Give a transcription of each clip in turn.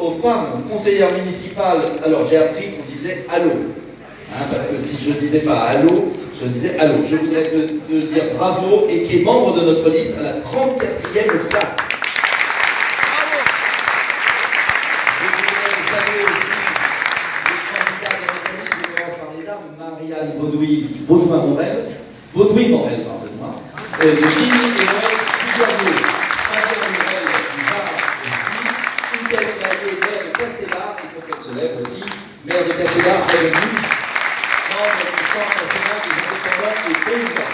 aux femmes conseillères municipales, alors j'ai appris qu'on disait allô, hein, parce que si je ne disais pas allô, je disais allô. Je voudrais te dire bravo et qui est membre de notre liste à la 34e place. Je voudrais saluer aussi les candidats de notre liste, je commence par les dames, Marianne Baudouin-Morel, pardonne-moi, de Guigny et Noël Duvernier. Maire de Castellar, il faut qu'elle se lève aussi, maire de Castellar, elle est Nice, membre du Centre national des indépendants et paysans.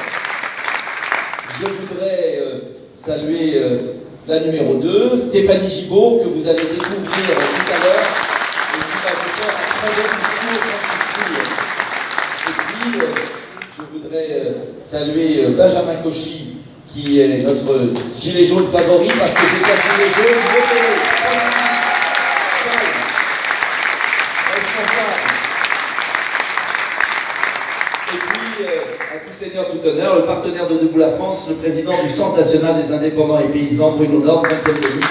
Je voudrais saluer la numéro 2, Stéphanie Gibault, que vous allez découvrir tout à l'heure, et qui va vous faire un très bon discours, j'en suis sûr. Et puis, je voudrais saluer Benjamin Cauchy, qui est notre gilet jaune favori, parce que c'est un gilet jaune votez-le. Et puis, à tout seigneur, tout honneur, le partenaire de Debout la France, le président du Centre national des indépendants et paysans, Bruno Nord, 5e de liste.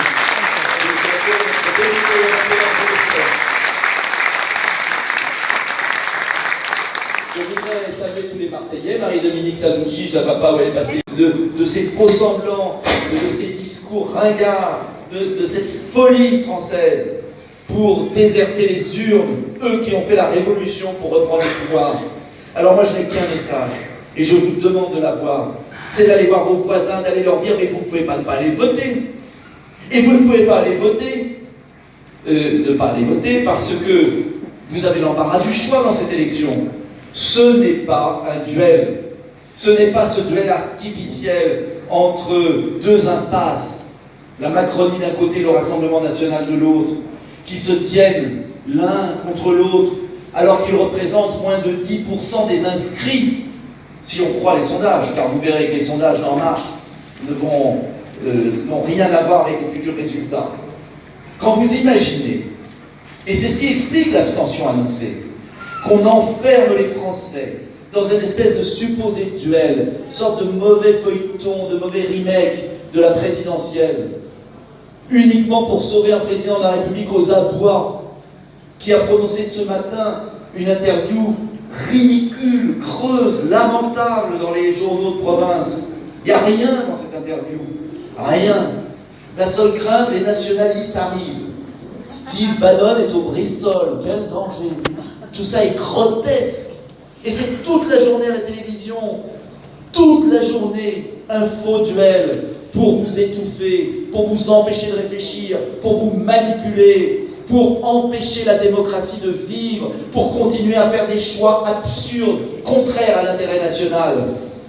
Je voudrais saluer tous les Marseillais, Marie-Dominique Salucci, je ne la vois pas où elle est passée, de ces faux semblants, de ces discours ringards, de cette folie française pour déserter les urnes, eux qui ont fait la révolution pour reprendre le pouvoir. Alors moi je n'ai qu'un message, et je vous demande de l'avoir, c'est d'aller voir vos voisins, d'aller leur dire mais vous ne pouvez pas ne pas aller voter. Et vous ne pouvez pas aller voter, ne pas aller voter parce que vous avez l'embarras du choix dans cette élection. Ce n'est pas un duel, ce n'est pas ce duel artificiel entre deux impasses, la Macronie d'un côté, le Rassemblement national de l'autre, qui se tiennent l'un contre l'autre, alors qu'ils représentent moins de 10% des inscrits, si on croit les sondages, car vous verrez que les sondages En Marche n'ont rien à voir avec les futurs résultats. Quand vous imaginez, et c'est ce qui explique l'abstention annoncée, qu'on enferme les Français dans une espèce de supposé duel, une sorte de mauvais feuilleton, de mauvais remake de la présidentielle, uniquement pour sauver un président de la République aux abois, qui a prononcé ce matin une interview ridicule, creuse, lamentable dans les journaux de province. Il n'y a rien dans cette interview. Rien. La seule crainte, les nationalistes arrivent. Steve Bannon est au Bristol. Quel danger. Tout ça est grotesque. Et c'est toute la journée à la télévision. Toute la journée, un faux duel pour vous étouffer, pour vous empêcher de réfléchir, pour vous manipuler, pour empêcher la démocratie de vivre, pour continuer à faire des choix absurdes, contraires à l'intérêt national.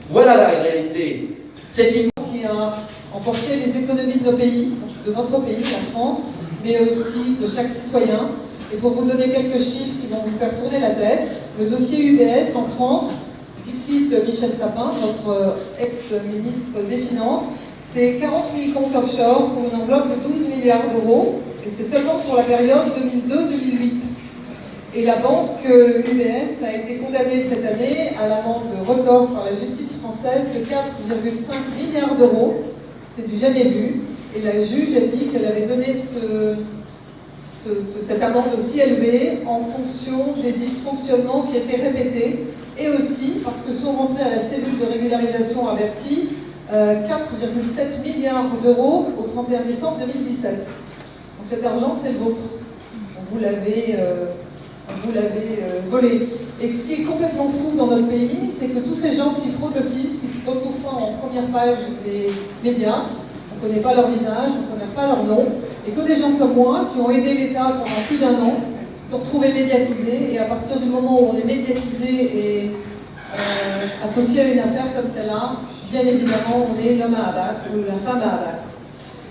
Voilà la réalité. C'est qui a emporté les économies de nos pays, de notre pays, la France, mais aussi de chaque citoyen. Et pour vous donner quelques chiffres qui vont vous faire tourner la tête, le dossier UBS en France, dixit Michel Sapin, notre ex-ministre des Finances, c'est 40 000 comptes offshore pour une enveloppe de 12 milliards d'euros, et c'est seulement sur la période 2002-2008. Et la banque UBS a été condamnée cette année à l'amende record par la justice française de 4,5 milliards d'euros. C'est du jamais vu. Et la juge a dit qu'elle avait donné cette amende aussi élevée en fonction des dysfonctionnements qui étaient répétés, et aussi parce que sont rentrés à la cellule de régularisation à Bercy 4,7 milliards d'euros au 31 décembre 2017. Donc cet argent, c'est le vôtre. Vous l'avez volé. Et ce qui est complètement fou dans notre pays, c'est que tous ces gens qui fraudent le fisc, qui se retrouvent pas en première page des médias, on ne connaît pas leur visage, on ne connaît pas leur nom, et que des gens comme moi, qui ont aidé l'État pendant plus d'1 an, se sont retrouvés médiatisés, et à partir du moment où on est médiatisé et associé à une affaire comme celle-là, bien évidemment, on est l'homme à abattre ou la femme à abattre.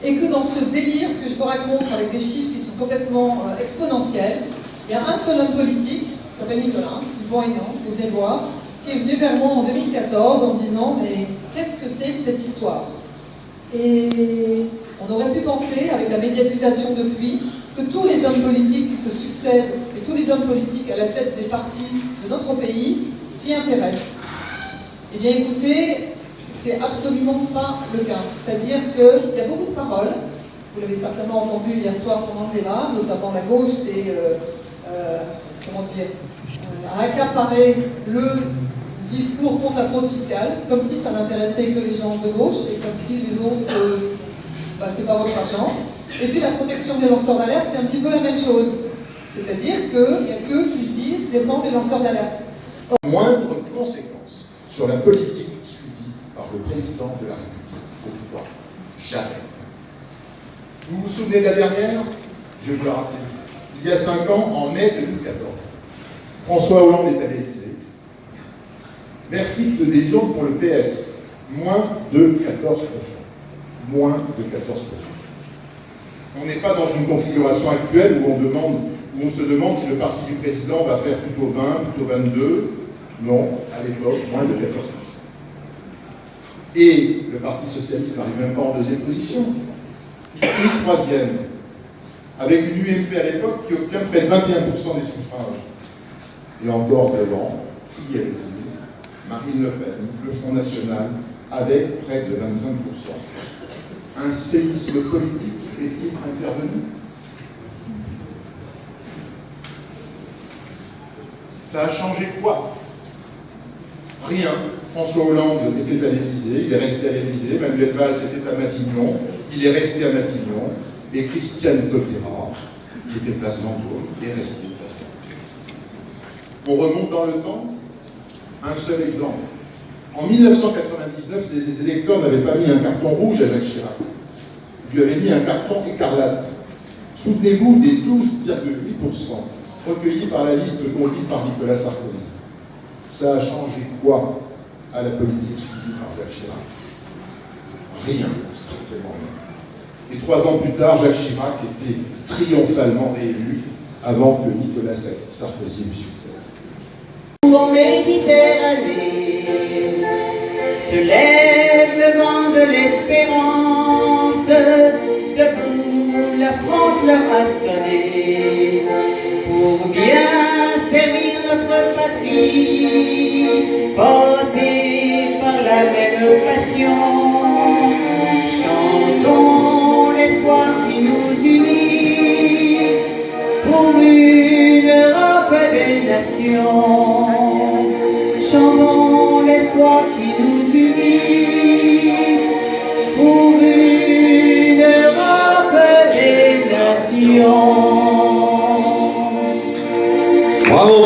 Et que dans ce délire que je vous raconte avec des chiffres qui sont complètement exponentiels, il y a un seul homme politique, qui s'appelle Nicolas Dupont-Aignan, vous venez voir, qui est venu vers moi en 2014 en me disant « Mais qu'est-ce que c'est que cette histoire ?» Et on aurait pu penser, avec la médiatisation depuis, que tous les hommes politiques qui se succèdent et tous les hommes politiques à la tête des partis de notre pays s'y intéressent. Eh bien écoutez, c'est absolument pas le cas. C'est-à-dire qu'il y a beaucoup de paroles, Vous l'avez certainement entendu hier soir pendant le débat, notamment la gauche, c'est, a accaparé le discours contre la fraude fiscale, comme si ça n'intéressait que les gens de gauche et comme si les autres, c'est pas votre argent. Et puis la protection des lanceurs d'alerte, c'est un petit peu la même chose. C'est-à-dire qu'il n'y a qu'eux qui se disent défendre les lanceurs d'alerte. Moindre conséquence sur la politique suivie par le président de la République au pouvoir. Jamais. Vous vous souvenez de la dernière? Je vais vous la rappeler. Il y a 5 ans, en mai 2014, François Hollande est à l'Élysée. Verdict d'adhésion pour le PS, moins de 14%. Moins de 14%. On n'est pas dans une configuration actuelle où on se demande si le parti du président va faire plutôt 20, plutôt 22. Non, à l'époque, moins de 14%. Et le Parti socialiste n'arrive même pas en deuxième position. Il finit troisième, avec une UMP à l'époque qui obtient près de 21% des suffrages. Et encore devant, qui avait-il? Marine Le Pen, le Front National, avec près de 25%. Un séisme politique est-il intervenu? Ça a changé quoi? Rien. François Hollande était à l'Élysée, il est resté à l'Élysée, Manuel Valls était à Matignon, il est resté à Matignon, et Christiane Taubira, qui était place Vendôme, est restée place Vendôme. On remonte dans le temps, un seul exemple. En 1999, les électeurs n'avaient pas mis un carton rouge à Jacques Chirac, ils lui avaient mis un carton écarlate. Souvenez-vous des 12,8% recueillis par la liste conduite par Nicolas Sarkozy. Ça a changé quoi à la politique suivie par Jacques Chirac? Rien, strictement rien. Et 3 ans plus tard, Jacques Chirac était triomphalement réélu avant que Nicolas Sarkozy lui succède. En Méditerranée se lève le vent de l'espérance. Debout, la France leur a sonné pour bien servir notre patrie, portée par la même passion. Chantons l'espoir qui nous unit pour une Europe des nations. Chantons l'espoir qui nous unit pour une Europe des nations. Bravo!